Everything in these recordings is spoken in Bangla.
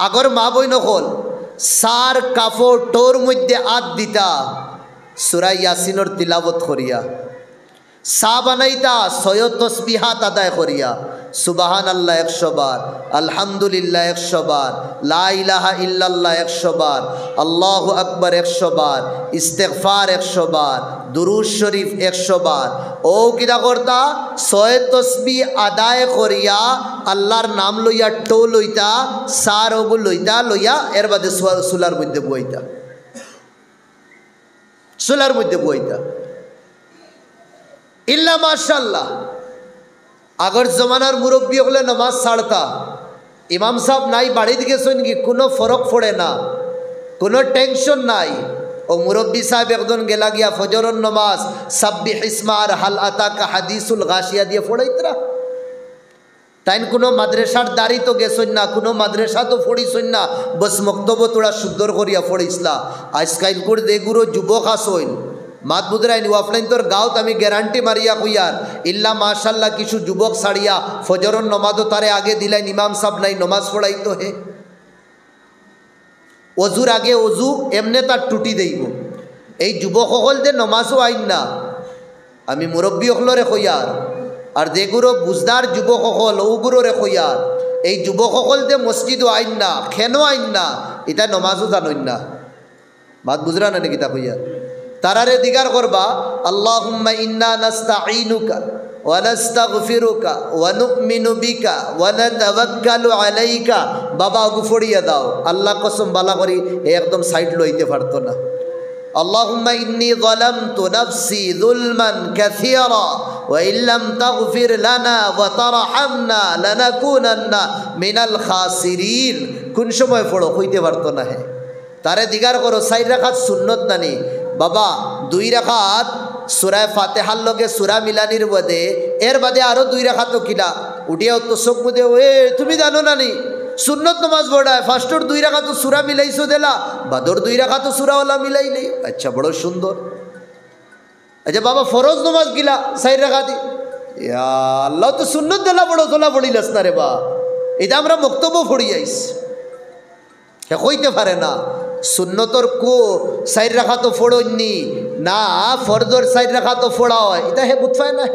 আগর মা বইন হল সার কাপড় টোর মধ্যে আত দিতা সূরা ইয়াসিনের তিলাবত করিয়া, সা বানাইতা ছয় তসবিহাত আদায় করিয়া, সুবহানাল্লাহ 100 বার, আলহামদুলিল্লাহ 100 বার, লা ইলাহা ইল্লাল্লাহ 100 বার, আল্লাহু আকবার 100 বার, ইস্তেগফার 100 বার, দুরূদ শরীফ 100 বার। ও কিতা করতা ছয় তসবিহ আদায় করিয়া আল্লাহর নাম লইয়া টো লইতা, সার ওগু লইতা, লইয়া এর বাদে চুলার মধ্যে বইতা, চুলার মধ্যে বইতা। ইল্লা মাশাআল্লাহ আগর জমানার মুরব্বী হলে নামাজ ছাড়তা, ইমাম সাহেব নাই বাড়িতে গেছেন কি কোনো ফরক পড়ে না, কোনো টেনশন নাই। ও মুরব্বী সাহেব একজন গেলা গিয়া ফজরের নামাজ সাব্বিহ ইসমা আর হাল আতাকা হাদিসুল গাশিয়া দিয়ে পড়াইতরা। তাইন কোনো মাদ্রাসার দাঁড়ি তো গেছেন না, কোনো মাদ্রাসা তো পড়িছেন না, বস মক্তব্য তোরা সুন্দর করিয়া পড়িসলা। আজকাল করে দেগুরো যুবক আসইন মাত বুদরাইনি অফলাইন তোর গাঁত আমি গ্যারান্টি মারিয়া কইয়ার ইল্লা মাশাল্লাহ কিছু যুবক ছাড়িয়া ফজরের নমাজও তারে আগে দিলাই, ইমাম সাহেব নাই নমাজ পড়াইতো হে, অজুর আগে অজু এমনে তার টুটি দেইব। এই যুবক সকল যে নমাজও আইন না, আমি মুরব্বী সকলরে কইয়ার আর যেগুলো বুঝদার যুবক সকল ওগুলোরে কইয়ার, এই যুবক সকল যে মসজিদও আইন না, কেন আইন না, এটা নমাজও জানইন না। মাত বুঝরা না নাকি তা কইয়ার তারারে দিগার করবা আল্লাহুম্মা ইন্না নাস্তাঈনুকা ওয়া নাস্তাগফিরুকা ওয়া নু'মিনু বিকা ওয়া নাতাওয়াক্কালু আলাইকা। বাবা গুফড়িয়া দাও, আল্লাহ কসম বালা করি একদম সাইড লইতে পারতো না। আল্লাহুম্মা ইন্নী যালামতু নাফসি যুলমান কাসীরা ওয়া ইল্লাম তাগফির লানা ওয়া তারহামনা লানাকুনান্না মিনাল খাসিরিন। কোন সময় পড়ো কইতে পারতো না। হে তারে দিগার করো 4 রাকাত সুন্নত নানি বাবা, 2 রাকাত সূরা ফাতিহার লগে সূরা মিলানির বাদে এর বাদে আরো 2 রাকাত কিলা উঠিয়া তো চোখ মুদে ওয়ে তুমি জানো নানি সুন্নত নামাজ পড়ায় ফার্স্টর 2 রাকাত সূরা মিলাইছো দেলা, বাদর 2 রাকাত সূরাওয়ালা মিলাইলে। আচ্ছা বড় সুন্দর। আচ্ছা বাবা ফরজ নামাজ কিলা 4 রাকাতি, ইয়া আল্লাহ তো সুন্নত দেলা বড় তোলা পড়িলাস না রে বা, এটা আমরা বক্তব্য পড়ি আইস হে কইতে পারে না। সুন্নতর কো 4 রাকাত ফড়ইনি না, ফরজর 4 রাকাত ফড়া হয়, এটা হে বুঝফায় না।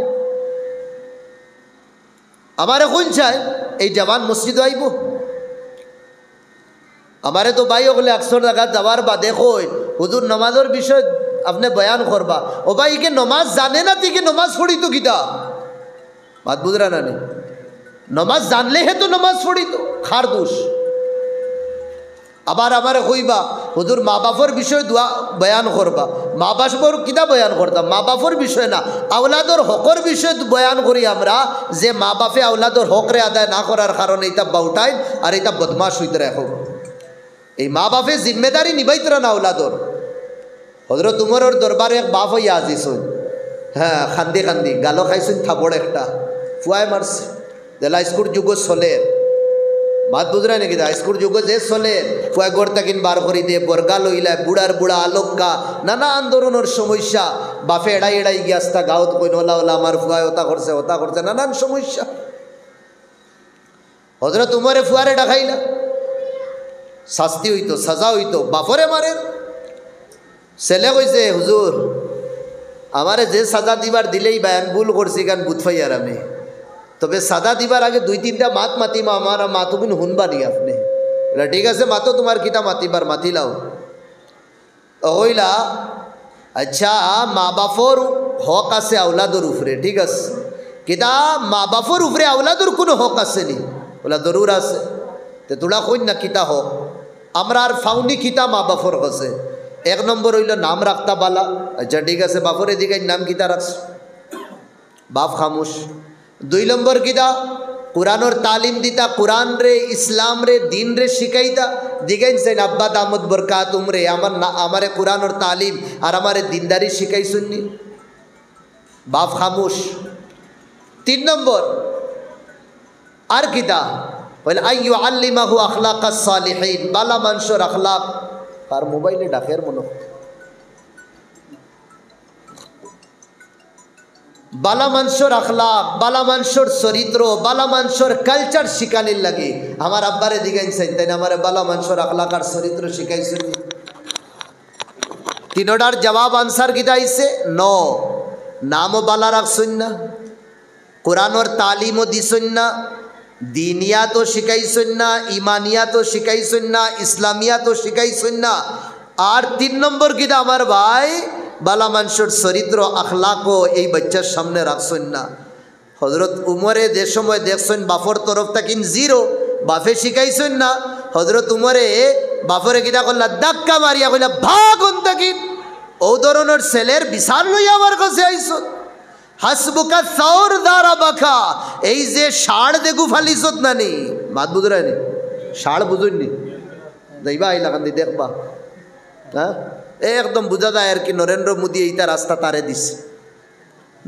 আমারে কোন চায় এই জওয়ান মসজিদ আইব, আমারে তো ভাই ওগুলো 100 টাকা যাওয়ার বাদে কই হুজুর নমাজের বিষয় আপনি বয়ান করবা। ও ভাই কে নমাজ জানে না, তুই কে নমাজ পড়ি তো কিতা বাত বুঝরা না, নমাজ জানলে হে তো নমাজ পড়ি তো খার দোষ। আবার আমারে কইবা হুজুর মা বাপর বিষয় দোয়া বয়ান করবা, মা বাপর কিতা বয়ান করতাম, মা বাপর বিষয় না আওলাদর হকর বিষয় বয়ান করি আমরা, যে মা বাপে আওলাদর হকরে আদায় না করার কারণে এটা বাউটাই আর এটা বদমাশ হইতে রাখো। এই মা বাপে জিম্মেদারি নিবাইতরা না আওলাদর। হজরত উমরের দরবারে এক বাপ হইয়া আজিছুন, হ্যাঁ খান্দি খান্দি গালো খাইছুন থাপড় একটা ফুয়ায় মারছে দেলা স্কুল যুগ চলে। মাত বুঝরা নাকি স্কুল যুগ যে চলে ফুয়া গড় তাকিন বার করি দিয়ে বর্গা লইলায় বুড়ার বুড়া আলোকা নানা আন্দোলনের সমস্যা, বাপে এড়াই এড়াই গিয়াস্তা গাঁত কই ওলা ওলা আমার ফুয়ায় ওতা করছে নানান সমস্যা। হজরত উমরে ফুয়ারে ডাকাইলা, শাস্তি হইতো সাজা হইতো, বাপরে মারে। ছেলে কইছে হুজুর আমারে যে সাজা দিবার দিলেই বায়ান ভুল করছি গান বুঝফাই আর আমি, তবে সাজা দিবার আগে 2-3টা মাত মাতিমা আমার মাতো কিন্তু শুনবানি আপনি। ঠিক আছে মাতো তোমার কিতা মাতিবার মাতিলাও হইলা। আচ্ছা মা বাপর হক আছে আওলাদর উপরে, ঠিক আছে কিতা মা বাপর উপরে আওলাদর কোনো হক আছে নি? বলা জরুর আছে। তো তোরা কই না কিতা হক, আমরা আর ফাউনি কিতা মা বাপর কাছে। 1 নম্বর হইল নাম রাখতা বালা। আচ্ছা ঠিক আছে বাপরে দিকে নাম কিতা রাখছ, বাপ খামোশ। 2 নম্বর কিতা কুরআনের তালিম দিতা, কুরআন রে ইসলাম রে দিন রে শিখাইতা, দিগাইছেন আব্বা দামত বরকাত উমরে আমারে কুরআনের তালিম আর আমারে দিনদারি শিখাইছুননি, বাপ খামোশ। 3 নম্বর আর কিতা বলে আইয়ু আল্লিমাহু আখলাকাস সালিহিন, বালা মানুষের আখলাক। তার মোবাইলে ডাকের মনে বালা মানুষের আখলাক, বালা মানুষের চরিত্র, বালা মানুষের কালচার শিখানির লাগে আমার আব্বারে দিগাইছেন, তাই না? আমার বালা মানুষের আখলাক আর চরিত্র শিখাইছেন। তিনোটার জবাব আনসার গীতা আইছে ন। নামও বালা রাখছেন না, কোরআনের তালিমও দিছেন না, দিনিয়াতও শিখাইছেন না, ইমানিয়াতও শিখাইছেন না, ইসলামিয়াতও শিখাইছেন না। আর 3 নম্বর গীতা আমার ভাই বালা মানুষের চরিত্র আখলাকও এই বাচ্চার সামনে রাখছেন না। হজরত উমরে যে সময় দেখছেন বাফর তরফ থাকেন জিরো, বাফে শিখাইছেন না। হজরত উমরে বাফরে গীতা করলা ধাক্কা মারিয়া কইলা ভাগুন থাকিন, ও ধরনের ছেলের বিচার লইয়া আমার কাছে আইস। হাসবুকা সৌর দ্বারা বাখা, এই যে ষাড় দেখু ফালিছত না নি মাত বুঝরানি, ষাড় বুঝুননি যাইবা আইলা কান্দি দেখবা। হ্যাঁ, একদম বোঝা যায় আর কি নরেন্দ্র মোদী এইটা রাস্তা তারে দিছে।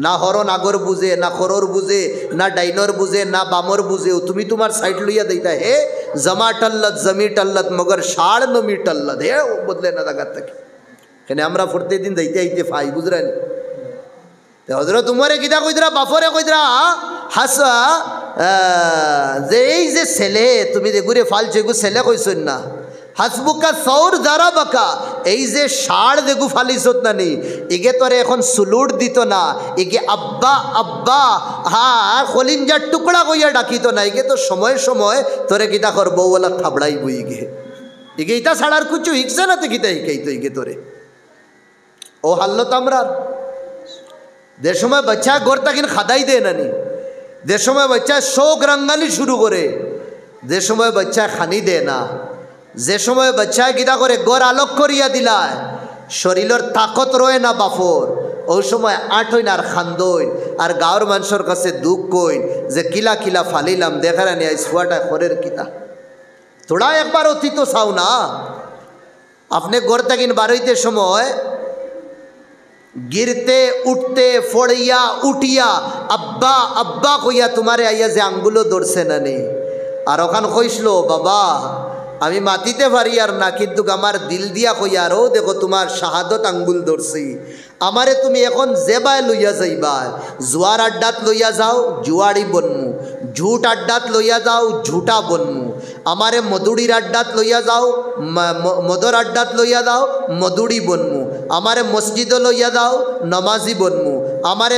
না হরণ আগর বুঝে, না খরর বুঝে, না ডাইনর বুঝে, না বামর বুঝে। তুমি তোমার সাইড লইয়া দিতা হে জমা টল্লত জমি টল্লত মগর ষাড় নমি টল্লত হে ও বদলে না জায়গার থেকে। এখানে আমরা প্রত্যেকদিন যাইতে আইতে ফাই বুঝরানি। হজরত উমরে গীতা কইদরা বাফরে কইদরা হাসা যে এই যে ছেলে তুমি যে ঘুরে ফালছো এগু ছেলে কইছেন না। হাসবুকা সৌর দ্বারা বাকা, এই যে ষাড় দেখু ফালিছত না নি এগে তোরে এখন সুলুট দিত না, এগে আব্বা আব্বা হ্যাঁ খলিঞ্জার টুকরা কইয়া ডাকিত না। এগে তো সময় সময় তোরে গীতা কর বউওয়ালা থাবড়াই বই গে এগে ইটা ছাড়ার কিছু হিকছে না তো গীতা হিকাই তো এগে তোরে ও হাল্লো তামরার। যে সময় বাচ্চা গোর তাকিন খাদাই দেয় না নি, যে সময় বাচ্চা শোক রাঙ্গালি শুরু করে, যে সময় বাচ্চা খানি দেয় না, যে সময় বাচ্চা গীতা করে গড় আলোক করিয়া দিলায়, শরীরের তাকত রয়ে না বাফর, ওই সময় আটইন আর খান্দইন আর গাঁর মানুষের কাছে দুঃখ কইন যে কিলা কিলা ফালিলাম দেখার নিয়ে ছুয়াটা খরের কিতা তোড়া একবার অতীত চাও না। আপনি গড় তাকিন বারইতে সময় गिरते उठते फोड़िया उठिया अब्बा अब्बा कइया तुम्हारे आइया जे आंगुलो दौड़से ना नी और ओखान कइसलो बाबा आमी मातीते पारी और ना किन्तु आमार दिल दिया कइया रो देखो तुम्हार शाहादत आंगुल दौड़सी আমারে তুমি এখন জেবায় লইয়া যাইবা, জুয়ার আড্ডাত লইয়া যাও জুয়ারি বনমু, ঝুট আড্ডাত লইয়া যাও ঝুটা বনমু, আমারে মধুড়ির আড্ডাত লইয়া যাও মদর আড্ডাত লইয়া যাও মধুড়ি বনমু, আমারে মসজিদ লইয়া যাও নমাজি বনমু, আমারে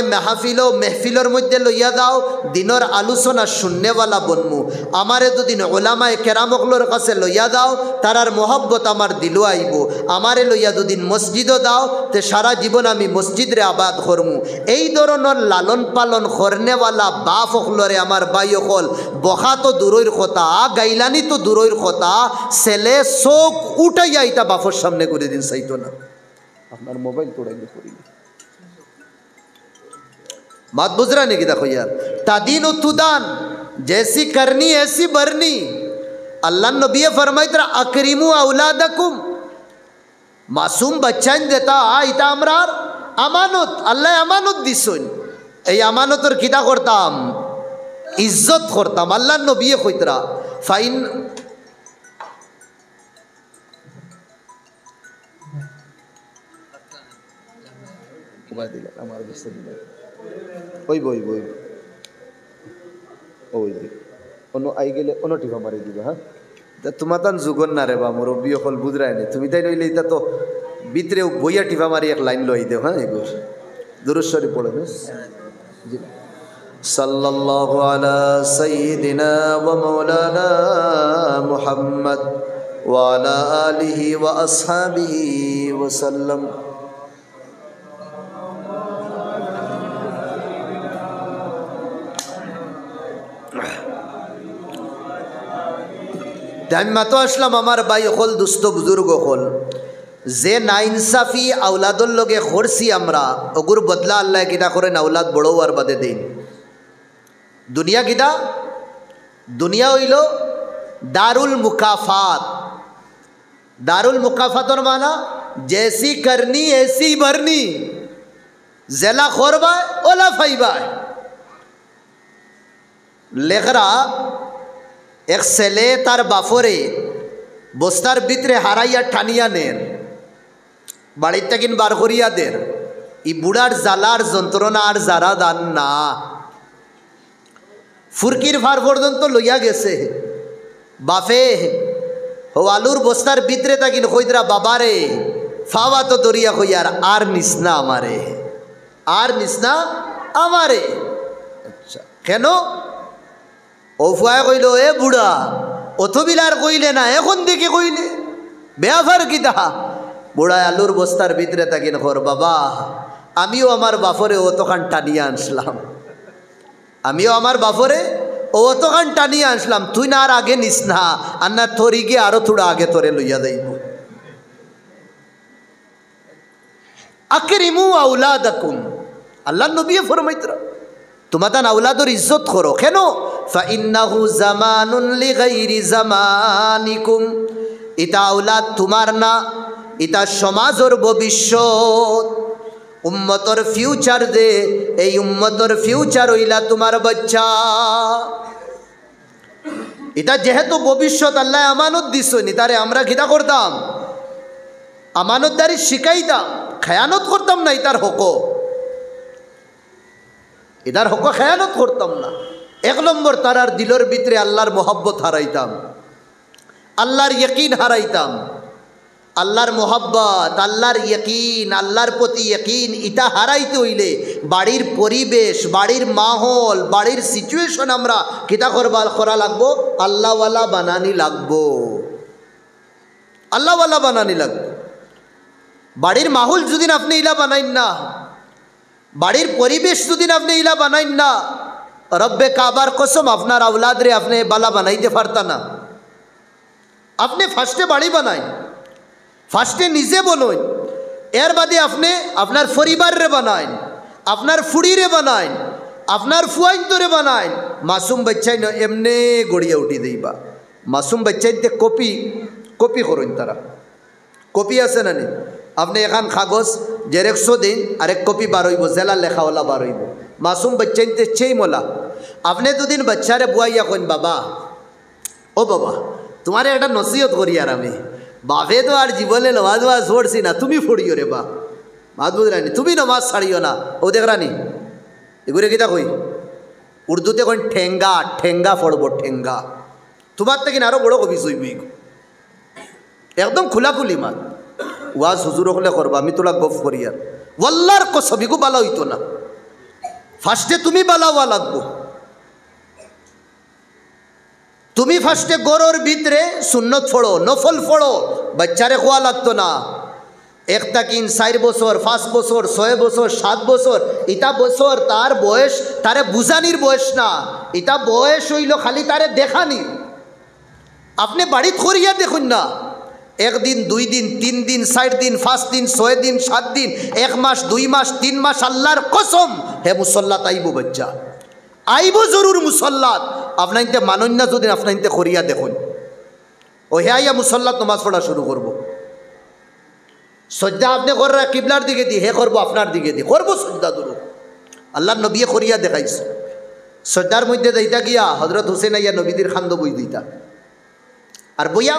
মেহফিলর মধ্যে লইয়া যাও দিনের আলোচনা শুননেওয়ালা বনমু, আমারে দুদিন ওলামায়ে কেরামকলোর কাছে লইয়া দাও তারার মোহব্বত আমার দিলো আইব, আমারে লইয়া দুদিন মসজিদও দাও তে সারা জীবন আমি মসজিদ রে আবাদ করমু। এই ধরনের লালন পালন করনেওয়ালা বাপ হলরে আমার বাই হল বখা তো দূরের কথা, গাইলানি তো দূরের কথা, ছেলে চোখ উঠাইয়া এটা বাপর সামনে করে দিন চাইতো না। আপনার মোবাইল তোড়াইলে করি बात बुझ रहा नहीं कि देखो यार तादीन तुदान जैसी करनी ऐसी बरनी। अल्लाह नबी फरमाई तरह अकरीमु औलादकुम, मासूम बच्चा देता इता আমরার আমানত, আল্লাহ আমানত দিছেন, এই আমানতের কিতা করতাম ইজ্জত করতাম। আল্লাহ নবী কইতরা ফাইন আমার বুঝতে দিলেন ওই বই বই ওই অন্য আই গেলে অন্য টিপা মারি দিবে। হ্যাঁ তোমার তান যুগন না রে বা মুরব্বী অকল বুঝরাই নি তুমি তাই নইলে এটা তো ভিতরে বইয়া টিপা মারি এক লাইন লই দেও। হ্যাঁ এগুলো দুরূদ শরীফ পড়ে বেশ। জি সাল্লাল্লাহু আলা সাইয়্যিদিনা ওয়া মাওলানা মুহাম্মদ ওয়া আলা আলিহি ওয়া আসহাবিহি ওয়া সাল্লাম। আমি মাতো আসলাম আমার ভাই হল দুস্থ বুজুর্গ হল যে না ইনসাফি আউলাদর লগে করছি আমরা ওগুর বদলা আল্লাহ কিনা করেন আউলাদ বড় আর বাদে দিন। দুনিয়া কিনা দুনিয়া হইল দারুল মুকাফাত। দারুল মুকাফাতর মানা জেসি করনি এসি ভরনি, জেলা খরবায় ওলা ফাইবায়। লেখরা এক ছেলে তার বাফরে বস্তার ভিতরে হারাইয়া ঠানিয়া নের, বাড়ির তাকিন বার করিয়া দের, ই বুড়ার জ্বালার যন্ত্রণা আর যারা দান না ফুরকির ভার পর্যন্ত লইয়া গেছে বাফে ও আলুর বস্তার ভিতরে তাকিন কইদরা বাবারে ফাওয়া তো দরিয়া কইয়ার আর নিসনা আমারে আর নিসনা আমারে। আচ্ছা কেন ও ফুয়ায় কইল এ বুড়া অথবিলার কইলে না এখন দেখে কইলে বেয়াফার কি তাহা বুড়ায় আলুর বস্তার ভিতরে তাকিন কর বাবা আমিও আমার বাফরে অতখান টানিয়ে আনছিলাম আমিও আমার বাফরে অতখান টানিয়ে আনছিলাম তুই না আর আগে নিস না আর না তোরই গিয়ে আরো থোড়া আগে তোরে লইয়া দেব। আকরিমু আওলাদাকুম আল্লাহ নবী ফরমাইতরা তোমাদের আওলাদর ইজ্জত করো কেন ফাইন্নাহু জামানুন লিগাইরি জামানিকুম এটা আওলাদ তোমার না এটা সমাজের ভবিষ্যৎ উম্মতর ফিউচার দে এই উম্মতর ফিউচার হইলা তোমার বাচ্চা এটা যেহেতু ভবিষ্যৎ আল্লাহ আমানত দিছনি তারে আমরা খিতা করতাম আমানতদারি শিখাইতাম খেয়ানত করতাম না এটার হক এটার হক খেয়ানত করতাম না। এক নম্বর তারার দিলের ভিতরে আল্লাহর মোহাব্বত হারাইতাম আল্লাহর ইয়কিন হারাইতাম আল্লাহর মোহাব্বত আল্লাহর ইয়কিন আল্লাহর প্রতি ইয়কিন এটা হারাইতে হইলে বাড়ির পরিবেশ বাড়ির মাহল বাড়ির সিচুয়েশন আমরা কিতা করা লাগবো আল্লাহওয়ালা বানানি লাগবো আল্লাহওয়ালা বানানি লাগবো। বাড়ির মাহল যদি আপনি ইলা বানাইন না বাড়ির পরিবেশ যদি আপনি ইলা বানাইন না রব্বে কাবার কসম আপনার আওলাদ রে আপনি বালা বানাইতে পারতা না। আপনি ফার্স্টে বাড়ি বানাইন ফার্স্টে নিজে বনুন এর বাদে আপনি আপনার পরিবার রে বানাইন আপনার ফুড়ি রে বানাইন আপনার ফুয়াইন তোরে বানাইন মাসুম বাচ্চাই না এমনি গড়িয়া উঠি দেইবা মাসুম বাচ্চাইতে কপি কপি করুন তারা কপি আছে না নি আপনি এখান কাগজ জেরক্সও দিন আরেক কপি বার হইব জেলা লেখাওয়ালা বার হইব মাসুম বাচ্চাইতে চেই মোলা আপনি দুদিন বাচ্চারে বুয়াইয়া কইন বাবা ও বাবা তোমারে একটা নসিহত করি আর আমি বাপে তো আর জীবনে নমাজ ওয়াজ পড়ছি না তুমি পড়িও রে বা মাত বুঝরানি তুমি নমাজ ছাড়িও না ও দেখ রানি এগুলো কিতা কই উর্দুতে কইন ঠেঙ্গা ঠেঙ্গা পড়বো ঠেঙ্গা তোমার থেকে আরো বড় কবি সইবি একদম খোলাখুলি মাত ওয়াজ হুজুর হলে করবা আমি তোলা গফ করি আর ওয়াল্লার কসবিগু বালা হইতো না ফার্স্টে তুমি বালা হওয়া লাগবো তুমি ফার্স্টে গরুর ভিতরে সুন্নত ফোড়ো নফল ফোড়ো বাচ্চারে খোয়া লাগতো না একটা কিন 4 বছর 5 বছর 6 বছর 7 বছর এটা বছর তার বয়স তারে বুঝানির বয়স না এটা বয়স হইল খালি তারে দেখানি আপনি বাড়িত করিয়া দেখুন না 1 দিন 2 দিন 3 দিন 4 দিন 5 দিন 6 দিন 7 দিন 1 মাস 2 মাস 3 মাস আল্লাহর কসম হে মুসল্লাত আইব বাচ্চা আইব জরুর মুসল্লাত আপনাইতে মানন না যদি আপনাইতে করিয়া দেখুন ও হে আইয়া মুসল্লাত নামাজ পড়া শুরু করব সজ্জা আপনি কররা কিবলার দিকে দি হে করবো আপনার দিকে দি করবো সজ্জা দুরু আল্লাহর নবী করিয়া দেখাইছে সজ্জার মধ্যে দিতা গিয়া হযরত হুসেন আইয়া নবীদের খান্দ বই দিতা আর বইয়া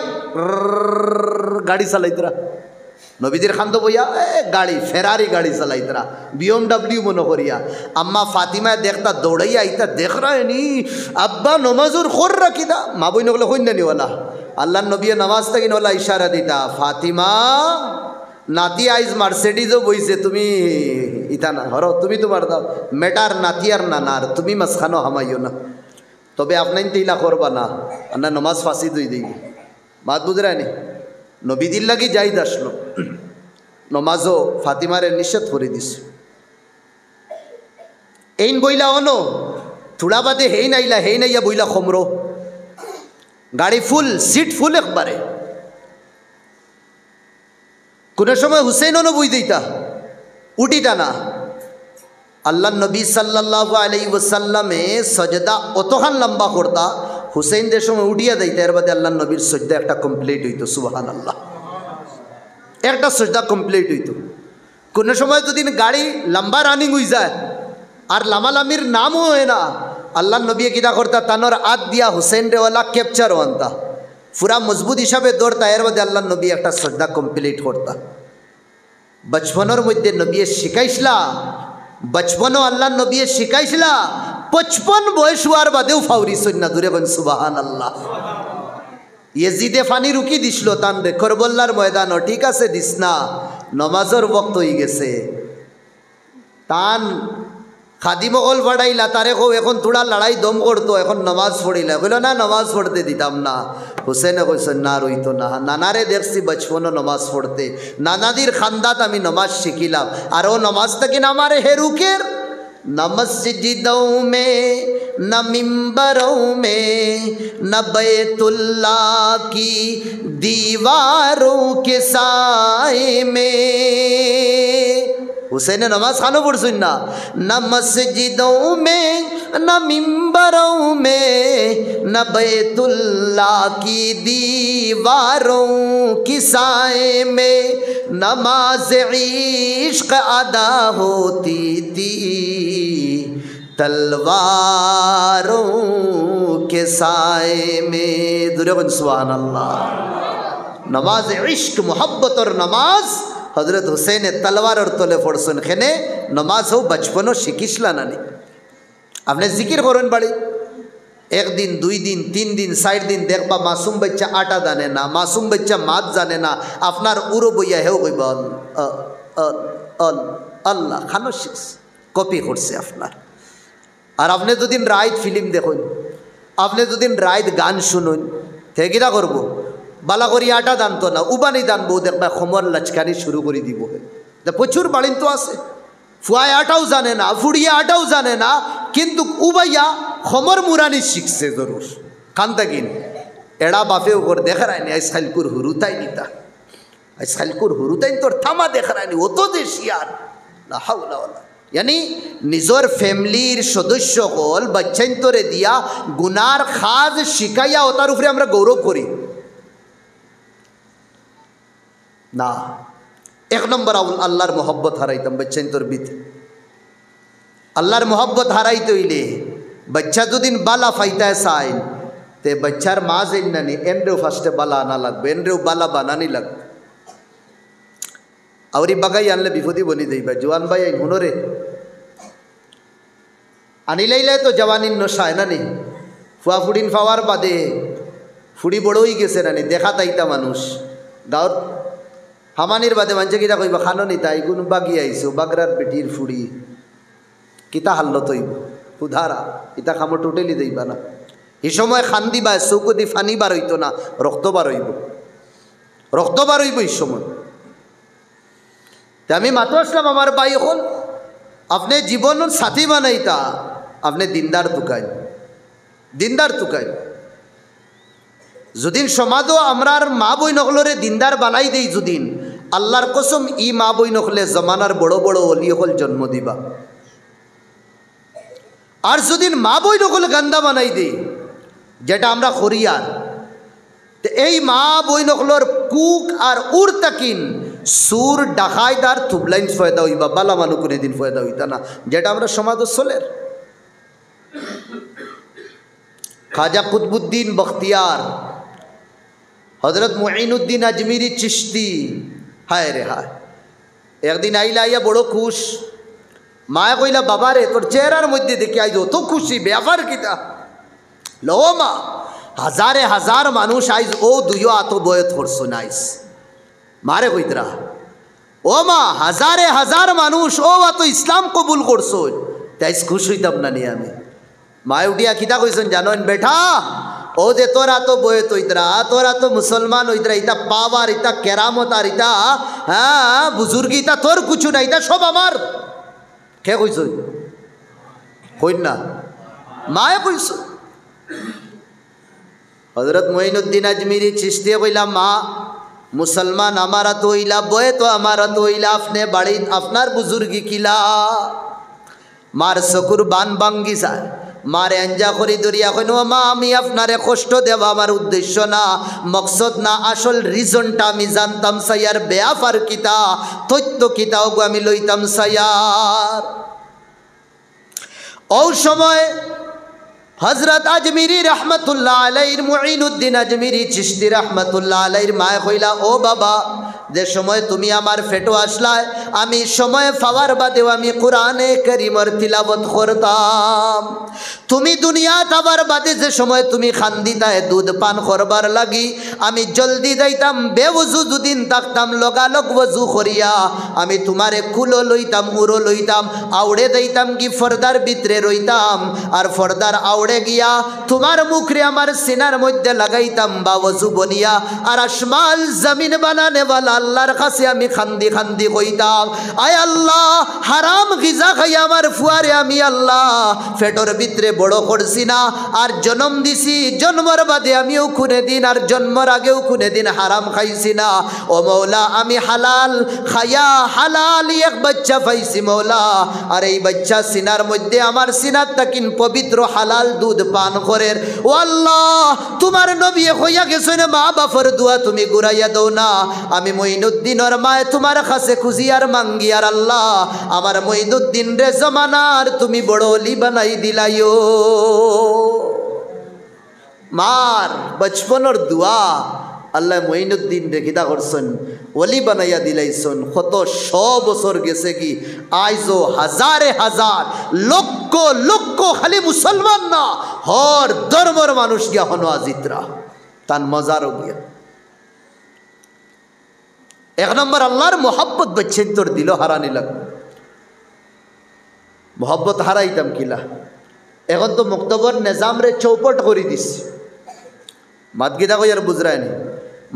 গাড়ি চালাইতরা নবীদের খান্দ বইয়া গাড়ি ফেরারি গাড়ি চালাইতরা BMW মনে করিয়া আম্মা ফাতিমা দেখতা দৌড়াইয়া আইতা দেখ রায়নি আব্বা নমাজুর খোর রাখিদা মা বই নগলে হইন না নিওয়ালা আল্লাহর নবী নামাজ থাকি নলা ইশারা দিতা ফাতিমা নাতি আইজ মার্সিডিজও বইছে তুমি ইতা না হর তুমি তোমার দাও মেটার নাতি আর নানার তুমি মাঝখানো হামাইও না তবে আপনার ইলা করবা না না নমাজ ফাঁসি দুই দিই মাত বুঝরানি নবীদির লাগি যাইদ আসলো নমাজও ফাতিমারে নিষেধ করে দিস এইন বইলা অনো থোড়া বাদে হেই নাইয়া বইলা খমরো গাড়ি ফুল সিট ফুল একবারে কোনো সময় হুসেনও বই দিতা উঠিতা না আল্লাহ নবী সাল্লাল্লাহু আলাইহি ওয়াসাল্লামে সজদা অতখান লম্বা করতা হুসেনদের সময় উঠিয়া দিতা এর বাদে আল্লাহ নবীর সজদা একটা কমপ্লিট হইতো সুবহানাল্লাহ একটা সজদা কমপ্লিট হইতো কোনো সময় যদি গাড়ি লম্বা রানিং হয়ে যায় আর লামালামির নামও হয় না আল্লাহ নবী কিতা করতা তানোর হাত দিয়া হুসেন রেওয়ালা ক্যাপচার আনতা পুরা মজবুত হিসাবে দৌড়তা এর বাদে আল্লাহ নবী একটা সজদা কমপ্লিট করতা बचपनर मध्य नबिये शिकाइसला बचपनो अल्लाह नबिये शिकाइसला 55 बयस हुआर बादेও फाउरी सन्ना दूरे बन सुबहानाल्लाह येजिदे फानी रुकी दिसलो तान रे करबल्लार मयदानो ठीक आछे दिसना नमाजर वक्त हয়ে গেছে तान खादिमगल पढ़ाइला तारे को এখন थोड़ा लड़ाई दम करतो এখন नमाज पढ़िला बोलो ना नमाज पढ़ते दिताम ना हुसैने कइছেন ना রইতো না নানারে দেখছি बचपनो नमाज पढ़ते नानादिर खानदात आमी नमाज शिखिलाम আর ও नमाज থেকে না আমারে হেরুকের न मस्जिदों में न मिंबरों में न बैतुल्लाह की दीवारों के साए में हुसैन नमाज खानो पढ़ सुनना न मस्जिदों में न मिंबरों में न बैतुल्लाह की दीवारों की साए में नमाज इश्क अदा होती थी तलवारों के साए में दुर्गन सुभान अल्लाह नमाज इश्क मोहब्बत और नमाज हजरत हुसैन तलवार और तले पड़सन खेने नमाज हो बचपनो शिखिसला नानी आपने जिकिर करें बड़ी एक दिन दुई दिन तीन दिन 60 दिन देखबा मासूम बच्चा आटा जाने ना मासूम बच्चा मात जाने ना आपनार उरो बइया हेउ कइबा अल्लाह खानो शिखस कपि करছে আপনার আর আপনি দুদিন রাইত ফিল্ম দেখুন আপনি দুদিন রাইত গান শুনুন তে কিরা করব বালা করি আটা দানতো না উবানি দানবো দেখবা খমর লচকানি শুরু করে দিব তে প্রচুর বাড়িন তো আছে ফুয়াই আটাও জানে না ফুড়িয়া আটাও জানে না কিন্তু উবাইয়া খমর মুরানি শিখছে জরুর কান্তাগিন এড়া বাপে ওর দেখা রায়নি আজ খালকুর হুরুতাই নিতা আজ খালকুর হুরুতাই তোর থামা দেখা রায়নি ও তো দেশিয়ার না হাওলা ওয়ালা यानी निजर फैमिलीर सदस्य हल बच्चान तोरे दिया गुनार खाज शिकाइया ओतार उपरे आमरा गौरव करी ना एक नम्बर आल्लाहर मोहब्बत हाराइताम बच्चान तोर बीत आल्लाहर मोहब्बत हाराइते हইলে बच्चा दुदिन बाला फाइता साइन ते बच्चार मा जेन नानी एनरेও फार्स्टे बाला आना लागबे एनरेও बाला बानानी लागबे आवरी बागाई आनले विपदी बनी देबा जवान भाई आइन हुनो रे आनिलाइले तो जवानीर नशा है ना नी फुआ फुड़िन फावार बादे फुड़ी बड़ोई गेছে ना नी देखा ताइता मानुष गाँव हामानिर बादे मानছে কিটা কইবা খানো নি তাই গুন বাগি আইছো বাগরার বেটির ফুড়ি কিতা হাল্লো তইব উধারা ইতা খামো টোটালি দেইবা না এই সময় খান দিবা চৌকো দি ফানি বার হইতো না রক্ত বার হইব এই সময় আমি মাতো আসলাম আমার ভাই এখন अपने जीवन साथी बनाईता अपने दिनदार तुकाय जुदिन समाजो आमरार मा बई नखलरे दिनदार बनाई देई जुदिन आल्लाहर कसम इ मा बई नखले जमानार बड़ो बड़ो ओली हल जन्म दिबा और जुदिन मा बई नखल गांदा बनाई देई जेटा आमरा करियार तो এই मा बई नखलर कुक और उर तकिन सुर डाकायदार थुबलाइन फायदा हईबा बाला मानु कोन दिन फायदा हईता ना जेटा आमरा समाज चलेर खाजा कुतुबुद्दीन बख्तियार हजरत मुइनुद्दीन अजमेरी चिश्ती हाय रे हाय एक दिन आइला आइया बड़ो खुश माया कइला बाबा रे तोर चेहरार मध्य देखि आई तो खुशी ब्यापार किता लो मा हजारे हजार मानुष आइज ओ दुयो आतो बयत करछो नाइस मारे कइतरा ओ मा हजारे हजार मानुष ओ आतो इस्लाम कबूल करछो ताइस खुश हইতাম না নি আমি माय उठिया किता कइसन জানেন बेटा ओ जे तोरा तो बयत हইতরা तोरा तो मुसलमान हইতরা इता पावर इता केरामत আর इता हां बुजुर्गी इता तोर कुछ ना इता सब আমার কে কইছ কই না माय कइছ हजरत मुइनुद्दीन अजमेरी चिश्ती कइला मा मुसलमान हमारा तो इला बय तो हमारा तो इला अपने बाड़ी अपनार बुजुर्गी किला मार सकुर बान बांगी सा मारे अंजा करी दरिया कइनो मा आमी आपनारे कष्ट देवा आमार उद्देश्य ना मकसद ना आसल रिजनटा आमी जानताम सायार बेआफार किता तथ्य किता ओगो आमी लइताम सायार ओ समय हजरत अजमेरी रहमतुल्लाह अलैहि मुइनुद्दीन अजमेरी चिश्ती रहमतुल्लाह अलैहि माय कइला ओ बाबा যে সময় তুমি আমার ফেটো আসলায় আমি সময় পাওয়ার বাদেও আমি কোরআনে কারীমের তিলাওয়াত করতাম। তুমি দুনিয়া যাবার বাদে যে সময় তুমি খান্দিতায় দুধ পান করবার লাগি আমি জলদি যাইতাম, বেওযু দুদিন থাকতাম, লগালগ ওযু করিয়া আমি তোমারে কুলো লইতাম, উড়ো লইতাম, আউড়ে যাইতাম কি ফর্দার ভিতরে রইতাম, আর ফর্দার আউড়ে গিয়া তোমার মুখরে আমার সিনার মধ্যে লাগাইতাম বা ওযু বনিয়া, আর আসমান জমিন বানানে ওয়ালা আল্লাহর কাছে আমি খান্দি খান্দি কইতাম, আয় আল্লাহ হারাম গিজা খাই আমার ফুয়ারে আমি আল্লাহ ফেটর ভিতরে বড় করছি না, আর জন্ম দিছি, জন্মর বাদে আমিও খুনে দিন আর জন্মর আগেও খুনে দিন হারাম খাইছি না। ও মৌলা আমি হালাল খায়া হালাল এক বাচ্চা পাইছি মৌলা, আর এই বাচ্চা সিনার মধ্যে আমার সিনার তাকিন পবিত্র হালাল দুধ পান করেন। ও আল্লাহ তোমার নবী হইয়া গেছেন মা বাপর দোয়া তুমি ঘুরাইয়া দাও না। আমি মঈনুদ্দিনের মায় তোমার কাছে খুঁজি আর মাঙ্গি, আর আল্লাহ আমার মঈনুদ্দিন রে জমানার তুমি বড় অলি বানাই দিলাইও। মার বচপনের দোয়া আল্লাহ মঈনুদ্দিন রে কিতা করছেন ওলি বানাইয়া দিলাইছেন। কত 100 বছর গেছে কি আইজো হাজারে হাজার লক্ষ লক্ষ খালি মুসলমান না হর ধর্মর মানুষ গিয়া হনো আজিতরা তান মজারও গিয়া। এক নম্বর আল্লাহর মোহাব্বত বচ্ছেন তোর দিল হারানি লাগ, মোহাব্বত হারাইতাম কিলা। এখন তো মুক্তবর নিজাম রে চৌপট করে দিস, মাত গীতা কই আর বুঝরায় নি,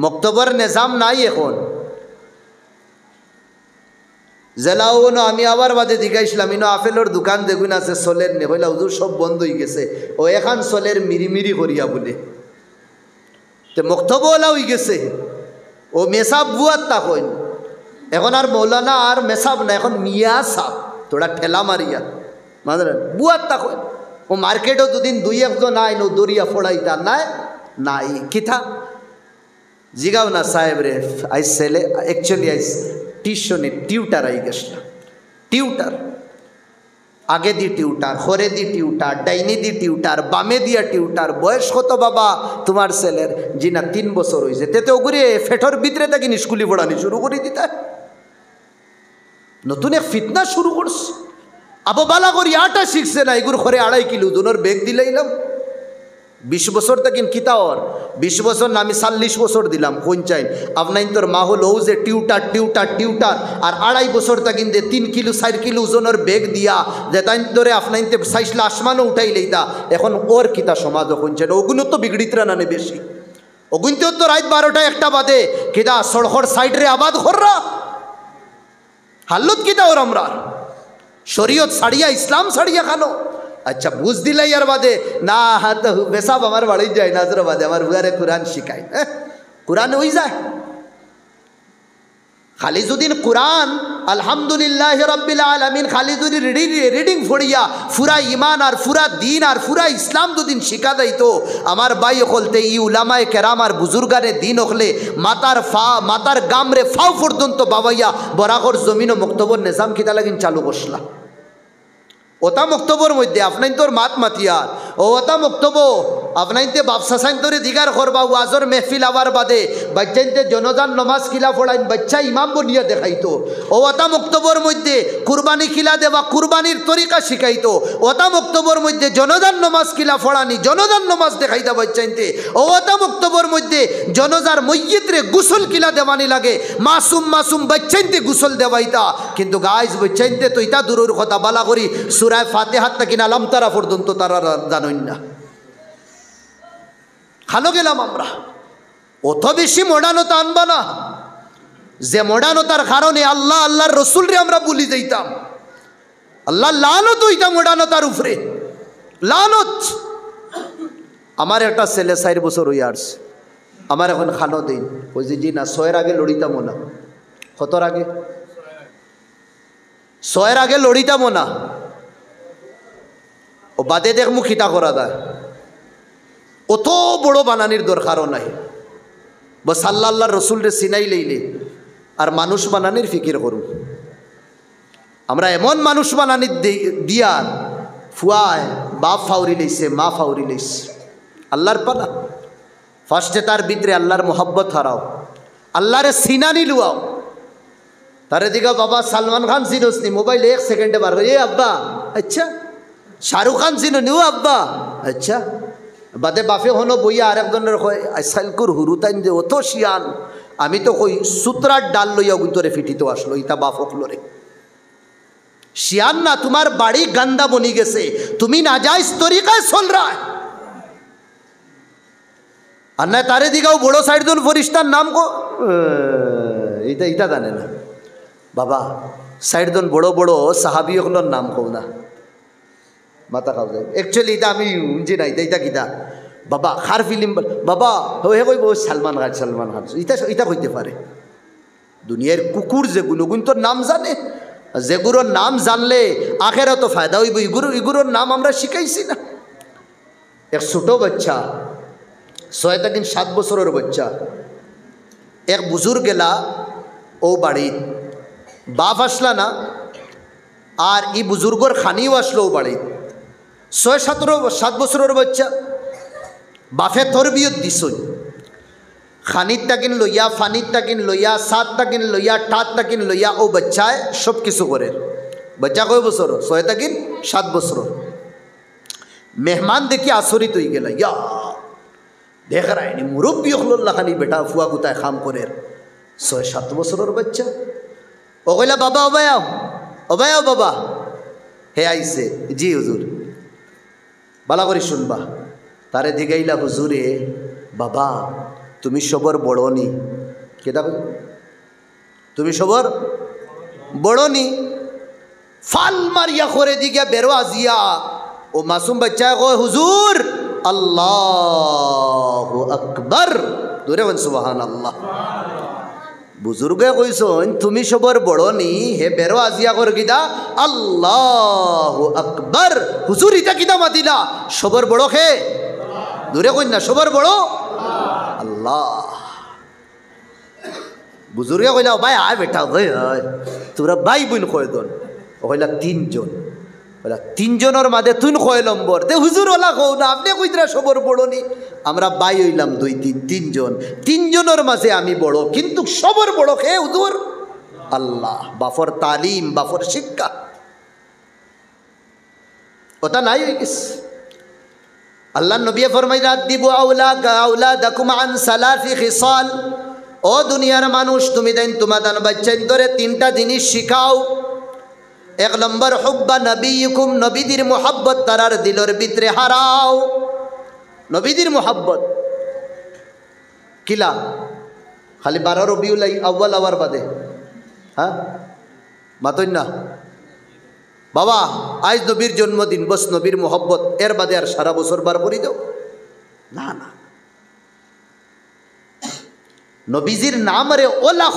মুক্তবর নিজাম নাই এখন। জেলাও না আমি আবার বাদে দিঘাইছিলাম ইনো আপেলের দোকান দেখুন আছে চলের নে হইলা হুজুর সব বন্ধ হয়ে গেছে, ও এখান চলের মিরিমিরি করিয়া বলে তে মুক্তবলা হয়ে গেছে। ও মেসাব বুয়ার তখন এখন আর মৌলানা আর মেসাব না, এখন মিয়া সাপ তোরা ঠেলা মারিয়া মানে বুয়ার তখন ও মার্কেটও দুদিন 2-1 নাই নো দরিয়া ফোড়াইতা নাই নাই কিথা জিগাও না সাহেব রে আইস ছেলে অ্যাকচুয়ালি আইস টিউশনে টিউটার আই গেছিলাম। টিউটার আগে দি টিউটার, হরে দি টিউটার, ডাইনি দি টিউটার, বামে দিয়া টিউটার। বয়স কত বাবা তোমার ছেলের? জি না 3 বছর হয়েছে। তেতে ওগুলি ফেটর ভিতরে তাকে স্কুলে পড়ানি শুরু করে দিতে নতুন এক ফিতনা শুরু করছে। আবো বালা করি আটা শিখছে না এগুলো ঘরে 2.5 কিলো দুনোর বেগ দিলাইলাম। 20 বছর তাকিন কিতাওর 20 বছর না আমি 40 বছর দিলাম কোন চাই আপনার তোর মা হল ও যে টিউটার টিউটার টিউটার আর 2.5 বছর তাকিন দে 3 কিলো 4 কিলো ওজনের বেগ দিয়া যে তাই ধরে আপনার সাইসলা আসমানও উঠাই লইতা। এখন ওর কিতা সমাজ কোন চাই ওগুলো তো বিগড়িতরা না নে বেশি, ওগুনতেও তো রাত 12টা 1টা বাদে কিতা সড়কর সাইডরে আবাদ কররা হাল্লত কিতা ওর আমরা শরীয়ত ছাড়িয়া ইসলাম ছাড়িয়া খানো। আচ্ছা বুঝ দিলাই আর বাদে না হাত বেসাব আমার বাড়ি যায় নাজর বাদে আমার বুয়ারে কোরআন শিখায়, কোরআন ওই যায় খালি যদিন কোরআন আলহামদুলিল্লাহ রাব্বিল আলামিন খালি যদি রিডিং ফড়িয়া ফুরা ইমান আর ফুরা দিন আর ফুরা ইসলাম দুদিন শিখা যাইতো আমার বাই হলতে ই উলামায়ে কেরাম আর বুজুর্গারে দিন হলে মাতার গামরে ফাও পর্যন্ত বাবাইয়া বরাকর জমিন ও মুক্তবর নিজাম কিতা লাগিন চালু করসলা। ওটা মক্তবর মধ্যে আপনাই তোর মাত মাতিয়ার ও ওটা মক্তব আপনাইতে বাপসা সাইন তোরে দিগার করবা ওয়াজর মেহফিল আবার বাদে বাচ্চাইতে জনজান নমাজ খিলা ফোড়াইন বাচ্চা ইমাম বনিয়া দেখাইতো। ও ওটা মক্তবর মধ্যে কুরবানি খিলা দেওয়া কুরবানির তরিকা শিখাইতো। ওটা মক্তবর মধ্যে জনজান নমাজ খিলা ফোড়ানি জনজান নমাজ দেখাইতা বাচ্চাইতে। ও ওটা মক্তবর মধ্যে জনজার মইয়িতরে গুসল কিলা দেওয়ানি লাগে মাসুম মাসুম বাচ্চাইতে গুসল দেওয়াইতা। কিন্তু গাইজ বাচ্চাইতে তো ইতা দূরের কথা বালা করি সূরায়ে ফাতিহা তাকিন আলাম তারা পর্যন্ত তারা জানেন না। খালো গেলাম আমরা অত বেশি মডার্নতা আনবা না যে মডার্নতার কারণে আল্লাহ আল্লাহর রসুলরে আমরা ভুলি যাইতাম। আল্লাহ লানত হইতাম মডার্নতার উপরে লানত। আমার একটা ছেলে 4 বছর হইয়া আসছে আমার এখন খানো দিন ওই যে জি না 6 আগে লড়িতামও না। কতর আগে? 6 আগে লড়িতামও না। ও বাদে দেখ মুখ খিতা করা যায় অত বড় বানানির দরকারও নাই। বস আল্লাহ আল্লাহ রসুলরে সিনাই লইলে আর মানুষ বানানির ফিকির করুন। আমরা এমন মানুষ বানানির দিয়ার ফুয়ায় বাপ ফাউরি লইছে মা ফাউরি লইছে আল্লাহর পালা। ফার্স্টে তার ভিতরে আল্লাহর মোহব্বত হারাও আল্লাহরে সিনানি লুয়াও। তারে দিঘা বাবা সালমান খান চিনোস নি? মোবাইল 1 সেকেন্ডে বার করে, এ আব্বা আচ্ছা। শাহরুখ খান চিনো নিও আব্বা আচ্ছা। বাদে বাফে হনো বইয়া আর একজনের কয় সাইলকুর হুরুতাইন যে অত শিয়ান, আমি তো কই সুতরার ডাল লইয়া গুন্তরে ফিটিতে আসলো, ইতা বাপ হকলরে শিয়ান না, তোমার বাড়ি গান্দা বনি গেছে, তুমি নাজাইজ তরিকায় চল রা। আর না তারে দিগাও বড় সাইডজন ফরিস্তার নাম কো এইটা ইটা জানে না বাবা। সাইডজন বড় বড় সাহাবি হকলোর নাম কও না, মাথা খাও যায়। অ্যাকচুয়ালি এটা আমি যে না এটা কিতা বাবা খার ফিল্ম বাবা হে কইব সালমান খান, সালমান খান ইটা ইটা কইতে পারে। দুনিয়ার কুকুর যেগুলো তোর নাম জানে, যেগুলোর নাম জানলে আখেরা তো ফায়দা হইব। ইগুলোর নাম আমরা শিখাইছি না। এক ছোট বাচ্চা 6-7 বছরের বাচ্চা, এক বুজুর্গ গেলা ও বাড়িত, বাপ আসলা না, আর ই বুজুর্গর খানিও আসলো ও বাড়িত। 6-7 বছরের বাচ্চা, বাফে তরবিয়ত দিছই, খানির তাকিন লইয়া, ফানির তাকিন লইয়া, সাত তাকিন লইয়া, টাত তাকিন লইয়া ও বাচ্চায় সব কিছু করে। বাচ্চা কয় বছর? 6-7 বছর। মেহমান দেখি আসরিত হয়ে গেল, ইয়া দেখ রায়নি মুরব্বী হল্লা খানি বেটা ফুয়া কুতায় খাম করে। 6-7 বছরের বাচ্চা ও কইলা বাবা অবায়াও অবায়াও বাবা। হে আইসে, জি হুজুর। বালা করে শুনবা। তারে দিগাইলা, হুজুরে বাবা তুমি সবর বড় নি। কেটা তুমি সবর বড় নি? ফাল মারিয়া করে দিকে বেরো আজিয়া ও মাসুম বাচ্চা কয়, হুজুর আল্লাহু আকবার, দূরে বল সুবহানাল্লাহ। বুজুর্গে কইছন তুমি সবর বড় নি, হে বেরো আজিয়া কর কিদা আল্লাহু আকবার। হুজুর ইটা কিদা মাতিলা? সবর বড় খে দূরে কই না, সবর বড় আল্লাহ। বুজুর্গে কইলা ভাই আয় বেটা, তোরা ভাই বোন কয় দন? কইলা 3 জন। বলা 3 জনের মাঝে তুই কয় নম্বর? তে হুজুর ওলা কও না, আপনি কইতরা সবর বড় নি? আমরা ভাই হইলাম 2-3 জন, 3 জনের মাঝে আমি বড়, কিন্তু সবর বড় কে হুজুর আল্লাহ। বাফর তালিম, বাফর শিক্ষা ওটা নাই হয়ে গেছে। আল্লাহ নবী ফরমাইলেন আদিবু আওলাদাকুম আন সালাসি খিসাল। ও দুনিয়ার মানুষ, তুমি দেন তোমাদের বাচ্চাদের ধরে 3টা জিনিস শিখাও। 1 নম্বর হুব্বা নবীকুম, নবীদের মোহাব্বত তারার দিলের ভিতরে হারাও। নবীদের মোহাব্বত কিলা খালি 12 রবিউল আউয়াল আওয়ার বাদে, হ্যাঁ মাতই না বাবা আজ নবীর জন্মদিন, বস নবীর মোহব্বত, এর বাদে আর সারা বছর বার করি দাও না। না, নবীজির নাম রে ওলা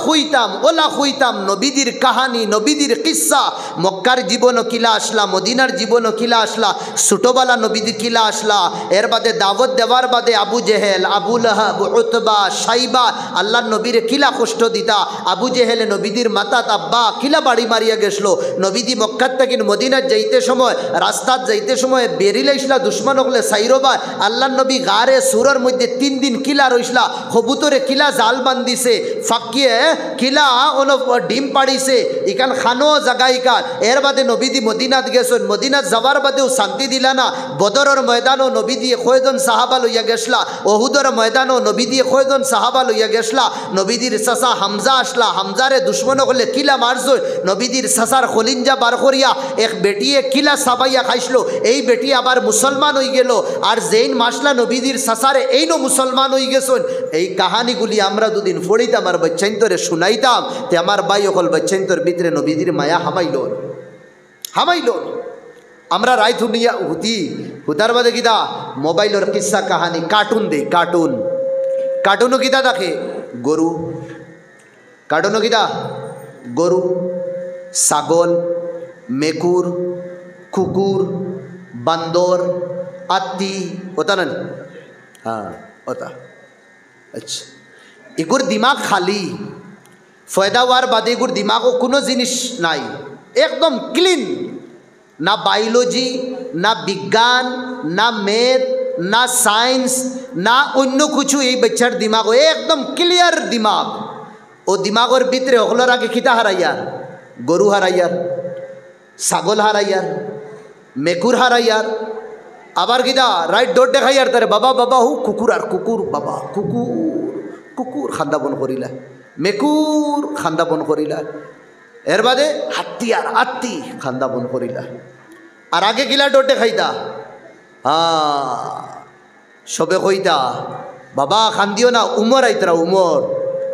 খুইতাম নবীজির কাহানি, নবীজির কিসা। মক্কার জীবন কিলা আসলা, মদিনার জীবন কিলা আসলা, ছোটবেলা নবীজি কিলা আসলা। এর বাদে দাওয়াত দেওয়ার বাদে আবু জেহেল, আবু লাহাব, উতবা, সাইবা আল্লাহর নবীর কিলা কষ্ট দিতা। আবু জেহেলে নবীজির মাতাত আব্বা কিলা বাড়ি মারিয়া গেছিল। নবীজি মক্কার থেকে মদিনার যাইতে সময়, রাস্তাত যাইতে সময় বেরিলাইসলা দুশ্মন হলে সাইরবা। আল্লাহর নবী গারে সুরের মধ্যে 3 দিন কিলা রইসলা, কবুতরে কিলা জাল বান্ধিছে, ফাঁকিয়ে কিলা ওনো ডিম পাড়িছে, ইকান খানো জাগাইকার। এর বাদে নবীদি মদিনাত গেছেন, মদিনাত যাবার বাদেও শান্তি দিলা না। বদরের ময়দানও নবী দিয়ে কয়জন সাহাবা লইয়া গেছলা, ওহুদের ময়দানও নবী দিয়ে কয়জন সাহাবা লইয়া গেছলা। নবীদির চাচা হামজা আসলা, হামজারে দুশ্মন হলে কিলা মারছই। নবীদির চাচার খলিঞ্জা বার করিয়া এক বেটিয়ে কিলা সাবাইয়া খাইছিল, এই বেটি আবার মুসলমান হয়ে গেল। আর যেইন মাসলা নবীদির চাচারে এইনো মুসলমান হয়ে গেছেন। এই কাহানিগুলি আমরা দুদিন পড়িতাম আর বাচ্চাইন্তরে শুনাইতাম, তে আমার ভাই অকল বাচ্চাইন্তর ভিতরে নবীদির মায়া হামাইল। আমরা রাইত হুনিয়া হুতার বাদে কিতা মোবাইলের কিসা কাহানি কার্টুন দেই, কার্টুনও কিতা দেখে গরু, ছাগল, মেকুর, কুকুর, বান্দর, আত্তি, ওটা না? হ্যাঁ ওটা। আচ্ছা, এগুর দিমাগ খালি, ফয়দা হওয়ার বাদে এগুর দিমাগও কোনো জিনিস নাই, একদম ক্লিন। না বায়োলজি, না বিজ্ঞান, না ম্যাথ, না সায়েন্স, না অন্য কিছু এই বাচ্চার দিমাগও একদম ক্লিয়ার দিমাগ। ও দিমাগর ভিতরে ওগুলোর আগে খিতা হারাইয়ার, গরু হারাইয়ার, ছাগল হারাইয়ার, মেকুর হারাইয়ার, আবার কিতা রাইট ডোর দেখাইয়ার তারে বাবা বাবা হু কুকুর আর কুকুর বাবা কুকুর কুকুর খান্দা বন করিলা, মেকুর খান্দা বন করিলা, এর বাদে হাত্তি আর আত্তি খান্দা বন করিলা। আর আগে গিলা ডোর দেখাইতা সবে কইতা বাবা খান্দিও না, উমর আইতরা উমর,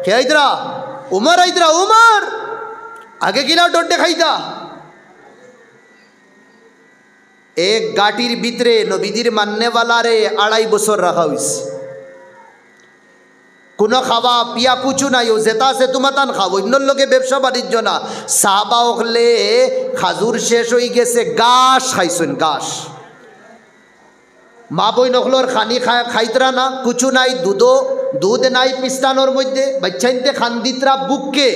কে আইতরা উমর আইতরা উমর, আগে গিলা ডোর দেখাইতা। এক গাটির ভিতরে নবীজির মান্যওয়ালারে 2.5 বছর রাখা হয়েছে, কোনো খাওয়া পিয়া কুচু নাই, ও জেতা সে তুমাতান খাও, অন্যর লোকে ব্যবসা বাণিজ্য না। সাহাবা হলে খাজুর শেষ হয়ে গেছে, গাছ খাইছেন, গাছ। মা বই নকলোর খানি খাইতরা না, কুচু নাই, দুধ নাই পিস্তানোর মধ্যে, বাচ্চাইনতে খান্দিতরা বুককে